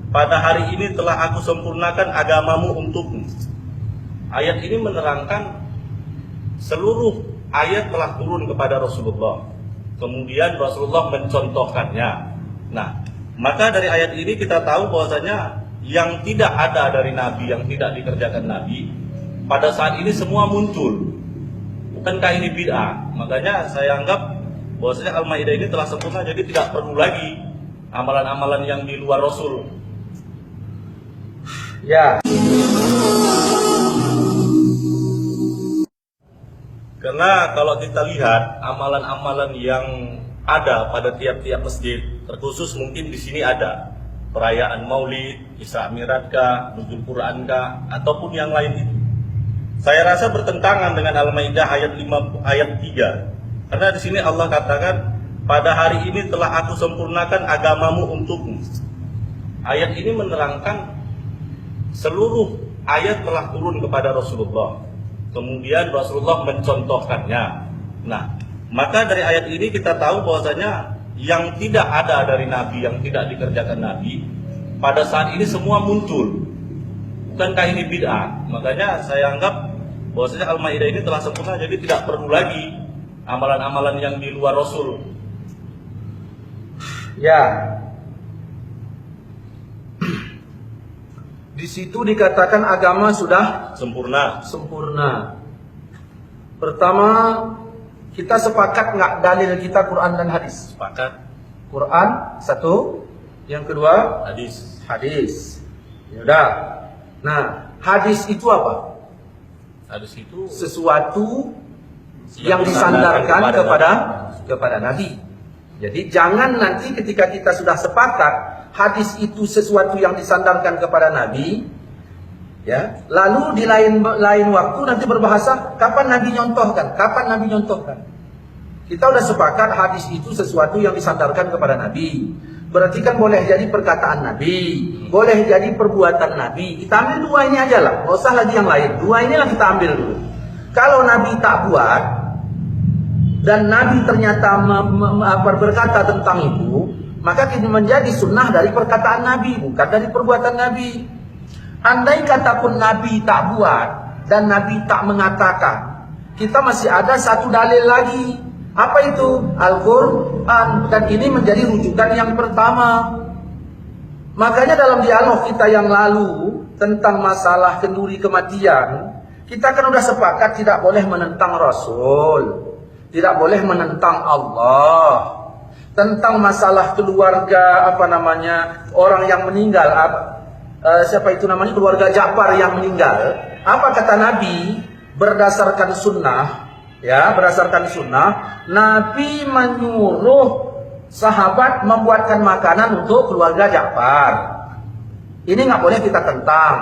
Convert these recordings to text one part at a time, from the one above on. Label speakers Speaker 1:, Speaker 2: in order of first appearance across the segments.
Speaker 1: pada hari ini telah aku sempurnakan agamamu untukmu. Ayat ini menerangkan seluruh ayat telah turun kepada Rasulullah. Kemudian Rasulullah mencontohkannya. Nah, maka dari ayat ini kita tahu bahwasanya yang tidak ada dari Nabi, yang tidak dikerjakan Nabi, pada saat ini semua muncul. Bukankah ini bid'ah? Makanya saya anggap bahwasanya Al-Maidah ini telah sempurna, jadi tidak perlu lagi amalan-amalan yang di luar Rasul.
Speaker 2: Ya.
Speaker 1: Karena kalau kita lihat amalan-amalan yang ada pada tiap-tiap masjid, terkhusus mungkin di sini ada perayaan Maulid, Isra Mi'raj kah, Nuzul Quran kah, ataupun yang lain itu. Saya rasa bertentangan dengan Al-Maidah ayat 3. Karena di sini Allah katakan, pada hari ini telah aku sempurnakan agamamu untukmu. Ayat ini menerangkan seluruh ayat telah turun kepada Rasulullah. Kemudian Rasulullah mencontohkannya. Nah, maka dari ayat ini kita tahu bahwasanya yang tidak ada dari Nabi, yang tidak dikerjakan Nabi, pada saat ini semua muncul. Bukankah ini bid'ah? Makanya saya anggap bahwasanya Al-Maidah ini telah sempurna, jadi tidak perlu lagi amalan-amalan yang di luar Rasul.
Speaker 2: Ya. Di situ dikatakan agama sudah
Speaker 1: Sempurna.
Speaker 2: Pertama, kita sepakat nggak dalil kita Quran dan hadis?
Speaker 1: Sepakat.
Speaker 2: Quran satu, yang kedua hadis. Ya udah. Nah, hadis itu apa?
Speaker 1: Hadis itu
Speaker 2: Sesuatu yang disandarkan kepada Nabi. Jadi jangan nanti ketika kita sudah sepakat hadis itu sesuatu yang disandarkan kepada Nabi, ya, lalu di lain waktu nanti berbahasa kapan Nabi nyontohkan. Kita udah sepakat hadis itu sesuatu yang disandarkan kepada Nabi. Berarti kan boleh jadi perkataan Nabi, boleh jadi perbuatan Nabi. Kita ambil dua ini aja lah, nggak usah lagi yang lain. Dua inilah kita ambil dulu. Kalau Nabi tak buat dan Nabi ternyata berkata tentang itu, maka ini menjadi sunnah dari perkataan Nabi, bukan dari perbuatan Nabi. Andai kata pun Nabi tak buat dan Nabi tak mengatakan, kita masih ada satu dalil lagi. Apa itu? Al-Quran. Dan ini menjadi rujukan yang pertama. Makanya dalam dialog kita yang lalu tentang masalah kenduri kematian, kita kan udah sepakat tidak boleh menentang Rasul, tidak boleh menentang Allah. Tentang masalah keluarga orang yang meninggal, keluarga Ja'far yang meninggal, apa kata Nabi? Berdasarkan sunnah, Nabi menyuruh sahabat membuatkan makanan untuk keluarga Ja'far. Ini nggak boleh kita tentang.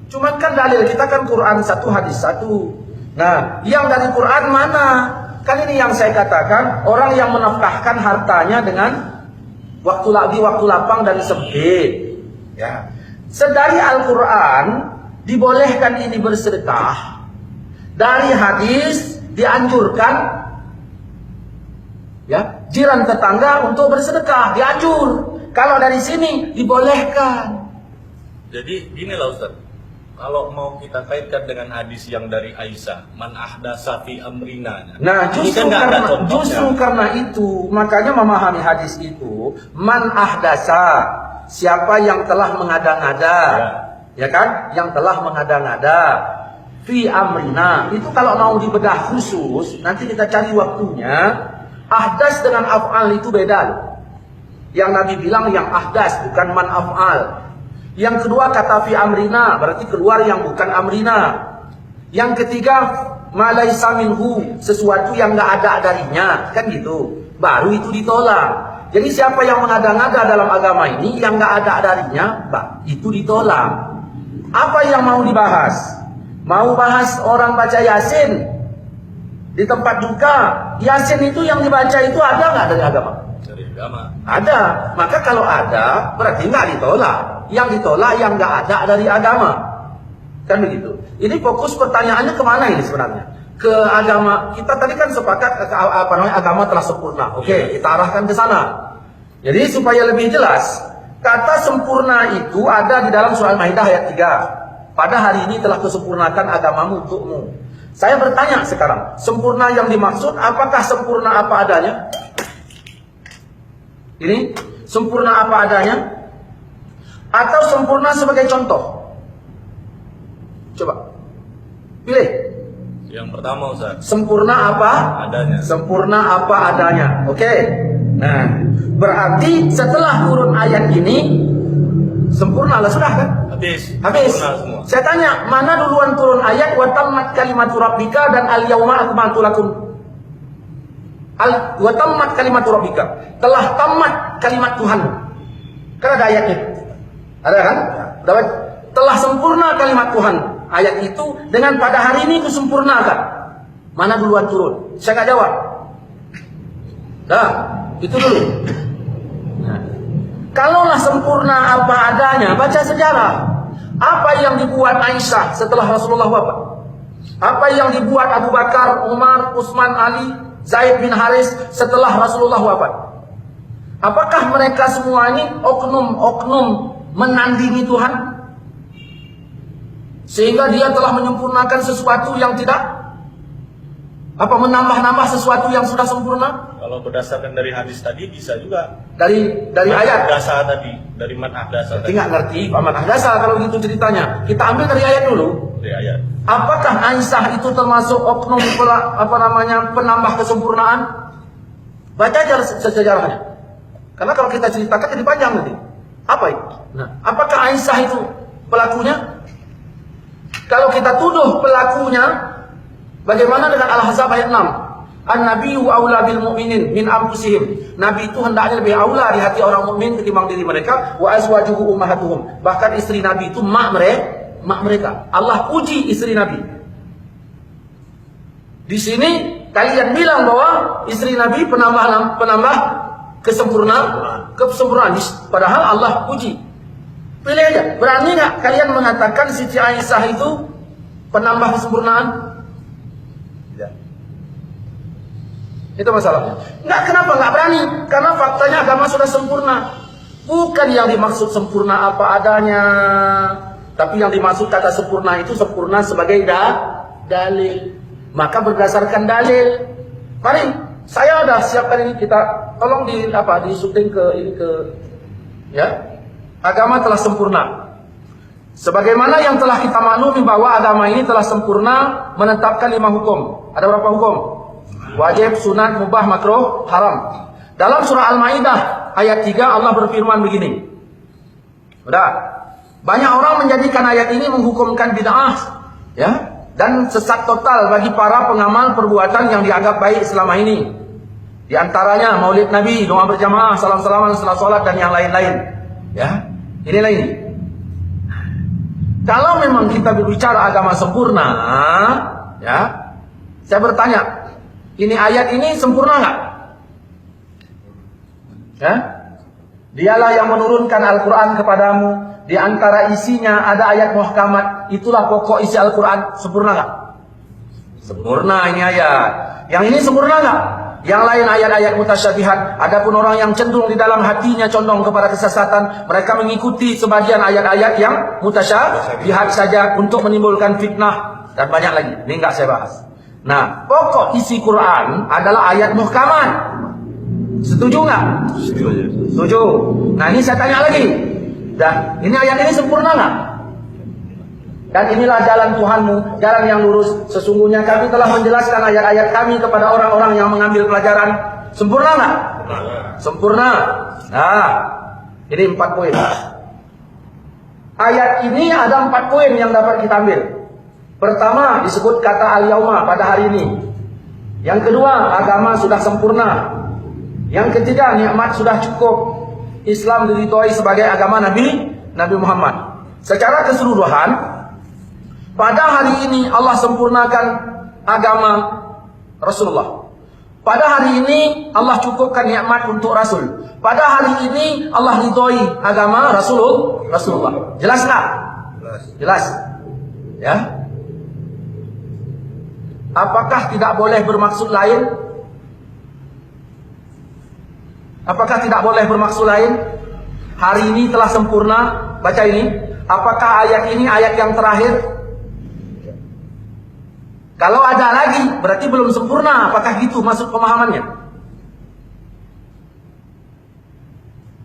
Speaker 2: Cuman kan dalil kita kan Quran satu, hadis satu. Nah, yang dari Quran mana? Kan ini yang saya katakan, orang yang menafkahkan hartanya dengan waktu lapang dan sempit. Ya. Sedari Al-Quran dibolehkan ini bersedekah. Dari hadis dianjurkan, ya, jiran tetangga untuk bersedekah, dianjur. Kalau dari sini dibolehkan.
Speaker 1: Jadi gini lah Ustaz, kalau mau kita kaitkan dengan hadis yang dari Aisyah, man ahdasa fi amrina.
Speaker 2: Nah, justru karena itu, makanya memahami hadis itu, man ahdasa, siapa yang telah mengada-ngada, ya kan? Yang telah mengada-ngada fi amrina. Itu kalau mau dibedah khusus, nanti kita cari waktunya. Ahdas dengan af'al itu beda loh. Yang Nabi bilang yang ahdas, bukan man af'al. Yang kedua kata fi amrina, berarti keluar yang bukan amrina. Yang ketiga malaisa minhu, sesuatu yang nggak ada darinya, kan gitu. Baru itu ditolak. Jadi siapa yang mengada-ngada dalam agama ini yang nggak ada darinya, itu ditolak. Apa yang mau dibahas? Mau bahas orang baca Yasin di tempat duka? Yasin itu yang dibaca itu ada nggak dari agama?
Speaker 1: Dari agama.
Speaker 2: Ada. Maka kalau ada, berarti nggak ditolak. Yang ditolak yang nggak ada dari agama. Kan begitu. Ini fokus pertanyaannya kemana ini sebenarnya? Ke agama. Kita tadi kan sepakat agama telah sempurna. Oke, kita arahkan ke sana. Jadi supaya lebih jelas, Kata sempurna itu ada di dalam surah Al-Maidah ayat 3. Pada hari ini telah kusempurnakan agamamu untukmu. Saya bertanya sekarang, sempurna yang dimaksud apakah sempurna apa adanya? Ini sempurna apa adanya? Atau sempurna sebagai contoh? Coba pilih.
Speaker 1: Yang pertama Ustaz,
Speaker 2: Sempurna apa?
Speaker 1: adanya.
Speaker 2: Sempurna apa adanya. Oke. Nah, berarti setelah turun ayat ini sempurna lah sudah kan?
Speaker 1: Habis.
Speaker 2: Habis.
Speaker 1: Sempurna semua.
Speaker 2: Saya tanya, mana duluan turun ayat wa tammat kalimatu rabbika dan al yauma akmaltu lakum? Wa tammat kalimatu rabbika. Telah tamat kalimat Tuhan. Kan ada ayatnya. Ada kan? Dapat. Telah sempurna kalimat Tuhan. Ayat itu dengan pada hari ini kusempurnakan. Mana duluan turun? Saya nggak jawab. Dah, itu dulu. Nah, kalaulah sempurna apa adanya, baca sejarah. Apa yang dibuat Aisyah setelah Rasulullah wafat? Apa yang dibuat Abu Bakar, Umar, Utsman, Ali, Zaid bin Haris setelah Rasulullah wafat? Apakah mereka semua ini oknum-oknum menandingi Tuhan? Sehingga dia telah menyempurnakan sesuatu yang tidak, apa menambah-nambah sesuatu yang sudah sempurna?
Speaker 1: Kalau berdasarkan dari hadis tadi bisa juga.
Speaker 2: Dari ayat.
Speaker 1: Dasar tadi, dari manhaj dasar
Speaker 2: Berarti
Speaker 1: tadi.
Speaker 2: nggak ngerti manhaj dasar kalau gitu ceritanya. Kita ambil dari ayat dulu.
Speaker 1: Dari ayat.
Speaker 2: Apakah Aisyah itu termasuk oknum penambah kesempurnaan? Baca aja sejarahnya. Karena kalau kita ceritakan jadi panjang nanti. Apa itu? Nah, apakah Aisyah itu pelakunya? Kalau kita tuduh pelakunya, bagaimana dengan Al-Ahzab ayat 6? An-nabiyyu aula bil mu'minin min anfusihim. Nabi itu hendaknya lebih aula di hati orang mukmin ketimbang diri mereka. Wa azwajuhu ummahatuhum. Bahkan istri Nabi itu mak mereka. Allah puji istri Nabi. Di sini kalian bilang bahwa istri Nabi penambah kesempurnaan. Padahal Allah puji. Pilih aja. Berani nggak kalian mengatakan Siti Aisyah itu penambah kesempurnaan? Tidak. Itu masalahnya. Nggak, kenapa nggak berani? Karena faktanya agama sudah sempurna. Bukan yang dimaksud sempurna apa adanya, tapi yang dimaksud kata sempurna itu sempurna sebagai dalil. Maka berdasarkan dalil. Mari, saya ada siapkan ini, kita tolong di syuting ke ya. Agama telah sempurna. Sebagaimana yang telah kita maklumi bahwa agama ini telah sempurna menetapkan 5 hukum. Ada berapa hukum? Wajib, sunat, mubah, makruh, haram. Dalam surah Al-Maidah ayat 3 Allah berfirman begini. Udah. Banyak orang menjadikan ayat ini menghukumkan bid'ah, ya, dan sesat total bagi para pengamal perbuatan yang dianggap baik selama ini. Di antaranya Maulid Nabi, doa berjamaah, salam-salaman setelah sholat dan yang lain-lain. Ya, inilah ini. Kalau memang kita berbicara agama sempurna, ya, saya bertanya, ini ayat ini sempurna nggak? Ya, dialah yang menurunkan Al-Quran kepadamu. Di antara isinya ada ayat muhkamat. Itulah pokok isi Al-Quran. Sempurna nggak? Sempurna ini ayat. Yang ini sempurna nggak? Yang lain ayat-ayat mutasyabihat. Adapun orang yang cenderung di dalam hatinya condong kepada kesesatan, mereka mengikuti sebagian ayat-ayat yang mutasyabihat saja untuk menimbulkan fitnah dan banyak lagi. Ini enggak saya bahas. Nah, pokok isi Quran adalah ayat muhkamat. Setuju nggak? Setuju. Nah, ini saya tanya lagi. Dan ini ayat ini sempurna nggak? Dan inilah jalan Tuhanmu, jalan yang lurus. Sesungguhnya kami telah menjelaskan ayat-ayat kami kepada orang-orang yang mengambil pelajaran. Sempurna nggak? Sempurna. Nah, ini 4 poin. Ayat ini ada 4 poin yang dapat kita ambil. Pertama, disebut kata al-yauma pada hari ini. Yang kedua, agama sudah sempurna. Yang ketiga, nikmat sudah cukup. Islam diridhoi sebagai agama Nabi Muhammad. Secara keseluruhan, pada hari ini Allah sempurnakan agama Rasulullah. Pada hari ini Allah cukupkan nikmat untuk Rasul. Pada hari ini Allah ridhoi agama Rasulullah. Jelas nggak? Jelas. Ya. Apakah tidak boleh bermaksud lain? Apakah tidak boleh bermaksud lain? hari ini telah sempurna. Baca ini. Apakah ayat ini ayat yang terakhir? Kalau ada lagi, berarti belum sempurna. Apakah gitu maksud pemahamannya?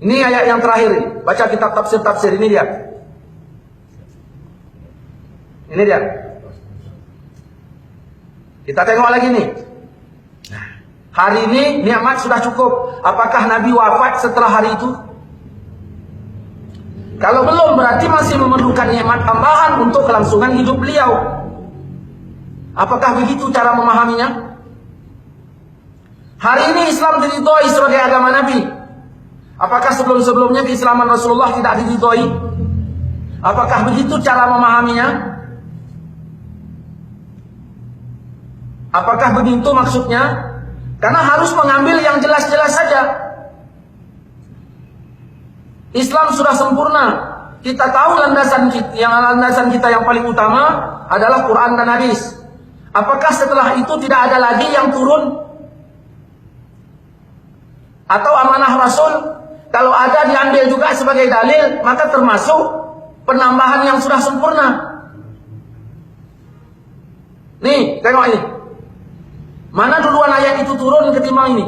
Speaker 2: Ini ayat yang terakhir ini. Baca kitab tafsir-tafsir, ini dia. Ini dia. Kita tengok lagi nih. Hari ini nikmat sudah cukup. Apakah Nabi wafat setelah hari itu? Kalau belum, berarti masih memerlukan nikmat tambahan untuk kelangsungan hidup beliau. Apakah begitu cara memahaminya? Hari ini Islam diridhoi sebagai agama Nabi. Apakah sebelum-sebelumnya keislaman Rasulullah tidak diridhoi? Apakah begitu cara memahaminya? Apakah begitu maksudnya? Karena harus mengambil yang jelas-jelas saja. Islam sudah sempurna. Kita tahu landasan kita yang paling utama adalah Quran dan hadis. Apakah setelah itu tidak ada lagi yang turun? Atau amanah Rasul? Kalau ada diambil juga sebagai dalil, maka termasuk penambahan yang sudah sempurna. Nih, tengok ini. Mana duluan ayat itu turun ketimbang ini?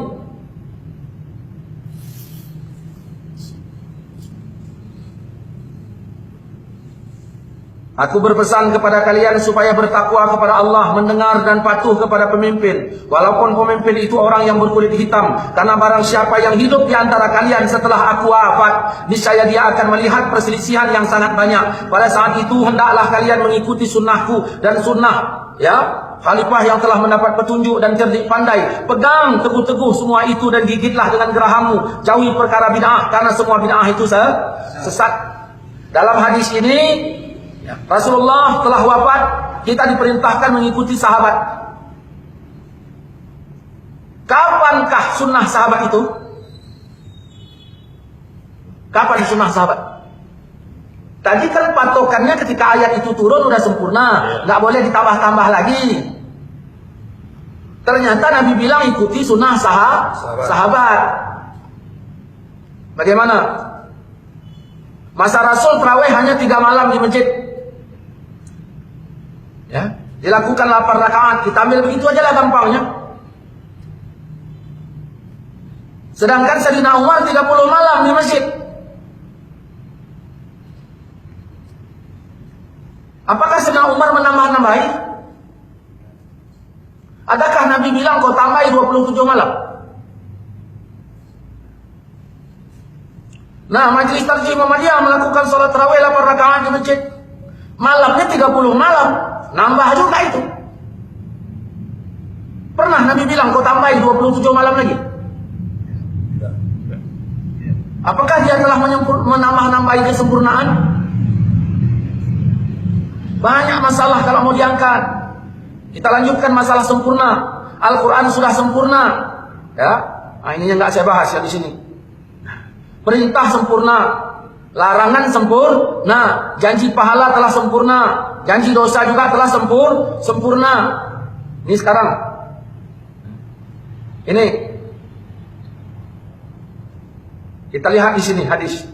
Speaker 2: Aku berpesan kepada kalian supaya bertakwa kepada Allah, mendengar dan patuh kepada pemimpin, walaupun pemimpin itu orang yang berkulit hitam. Karena barang siapa yang hidup di antara kalian setelah aku wafat, niscaya dia akan melihat perselisihan yang sangat banyak. Pada saat itu hendaklah kalian mengikuti sunnahku dan sunnah khalifah yang telah mendapat petunjuk dan cerdik pandai. Pegang teguh-teguh semua itu dan gigitlah dengan gerahammu. Jauhi perkara bid'ah, karena semua bid'ah itu sesat. Dalam hadis ini Rasulullah telah wafat, kita diperintahkan mengikuti sahabat. Kapankah sunnah sahabat itu? Kapan sunnah sahabat? Tadi kan patokannya ketika ayat itu turun udah sempurna, nggak boleh ditambah-tambah lagi. Ternyata Nabi bilang ikuti sunnah sahabat. Bagaimana? Masa Rasul tarawih hanya 3 malam di masjid. Dilakukan 8 rakaat, kita ambil begitu aja lah gampangnya. Sedangkan Sayyidina Umar 30 malam di masjid. Apakah Sayyidina Umar menambah-nambahi? Adakah Nabi bilang kau tambahi 27 malam? Nah, Majelis Tarjih Muhammadiyah melakukan sholat tarawih 8 rakaat di masjid. Malamnya 30 malam. Nambah juga itu. Pernah Nabi bilang kau tambahi 27 malam lagi? Apakah dia telah menambah-nambahi kesempurnaan? Banyak masalah kalau mau diangkat. Kita lanjutkan masalah sempurna. Al-Quran sudah sempurna. Nah, ininya nggak saya bahas ya di sini. Perintah sempurna, larangan sempurna, janji pahala telah sempurna, janji dosa juga telah sempurna. Ini sekarang. Ini kita lihat di sini hadis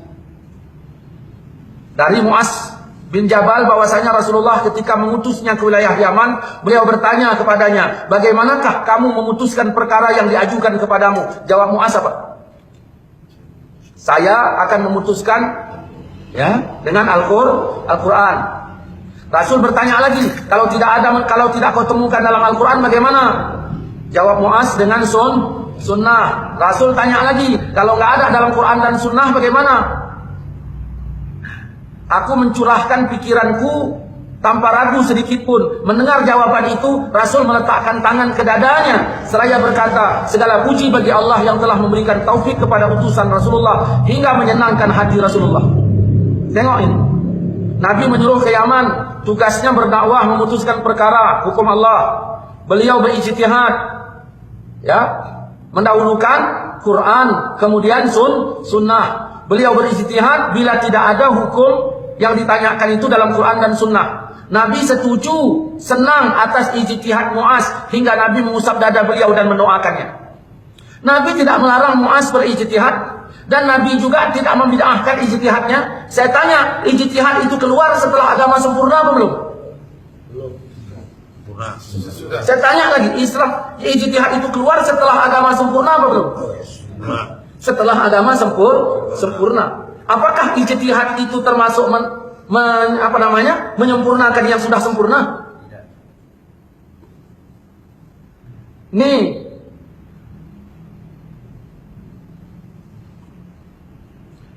Speaker 2: dari Mu'az bin Jabal bahwasanya Rasulullah ketika mengutusnya ke wilayah Yaman, beliau bertanya kepadanya, bagaimanakah kamu memutuskan perkara yang diajukan kepadamu? Jawab Mu'az apa? Saya akan memutuskan dengan Al-Quran. Rasul bertanya lagi, kalau tidak kau temukan dalam Al-Quran bagaimana? Jawab Mu'az dengan sunnah. Rasul tanya lagi, kalau nggak ada dalam Quran dan sunnah bagaimana? Aku mencurahkan pikiranku tanpa ragu sedikit pun. Mendengar jawaban itu, Rasul meletakkan tangan ke dadanya seraya berkata, segala puji bagi Allah yang telah memberikan taufik kepada utusan Rasulullah hingga menyenangkan hati Rasulullah. Tengok ini. Nabi menyuruh ke Yaman, tugasnya berdakwah, memutuskan perkara hukum Allah. Beliau berijtihad, mendahulukan Quran, kemudian sunnah. Beliau berijtihad bila tidak ada hukum yang ditanyakan itu dalam Quran dan sunnah. Nabi setuju, senang atas ijtihad Mu'az hingga Nabi mengusap dada beliau dan mendoakannya. Nabi tidak melarang Mu'az berijtihad, Dan Nabi juga tidak membid'ahkan ijtihadnya. Saya tanya, ijtihad itu keluar setelah agama sempurna apa belum?
Speaker 1: Belum. Sempurna.
Speaker 2: Saya tanya lagi, Islam ijtihad itu keluar setelah agama sempurna apa belum?
Speaker 1: Sempurna.
Speaker 2: Setelah agama sempurna. Apakah ijtihad itu termasuk menyempurnakan yang sudah sempurna? Nih,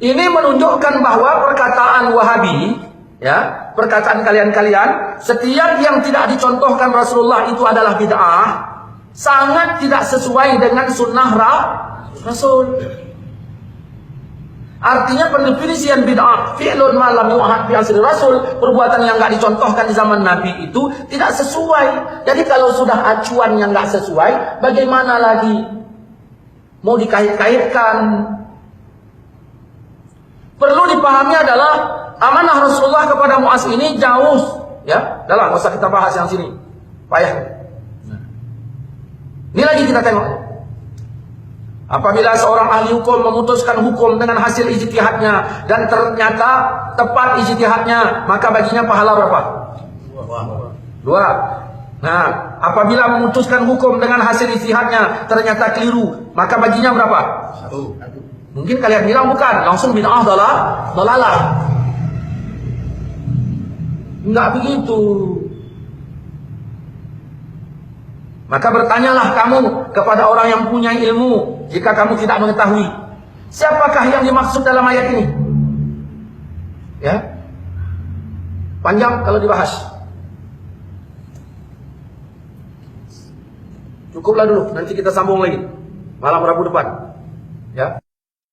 Speaker 2: ini menunjukkan bahwa perkataan Wahabi, ya, perkataan kalian-kalian, setiap yang tidak dicontohkan Rasulullah itu adalah bid'ah, sangat tidak sesuai dengan sunnah Rasul. Artinya pendefinisian bid'ah, fi'lun ma lam yu'had fi asri Rasul, perbuatan yang enggak dicontohkan di zaman Nabi itu tidak sesuai. Jadi kalau sudah acuan yang enggak sesuai, bagaimana lagi mau dikait-kaitkan? Perlu dipahami adalah amanah Rasulullah kepada Mu'az ini jauh, ya. Dah lah, enggak usah kita bahas yang sini. Payah. Ini lagi kita tengok. Apabila seorang ahli hukum memutuskan hukum dengan hasil ijtihadnya dan ternyata tepat ijtihadnya, maka baginya pahala berapa? 2. Nah, apabila memutuskan hukum dengan hasil ijtihadnya ternyata keliru, maka baginya berapa? 1. Mungkin kalian bilang bukan, langsung bid'ah dalalah. Enggak begitu. Maka bertanyalah kamu kepada orang yang punya ilmu jika kamu tidak mengetahui. Siapakah yang dimaksud dalam ayat ini? Ya. Panjang kalau dibahas. Cukuplah dulu, nanti kita sambung lagi malam Rabu depan.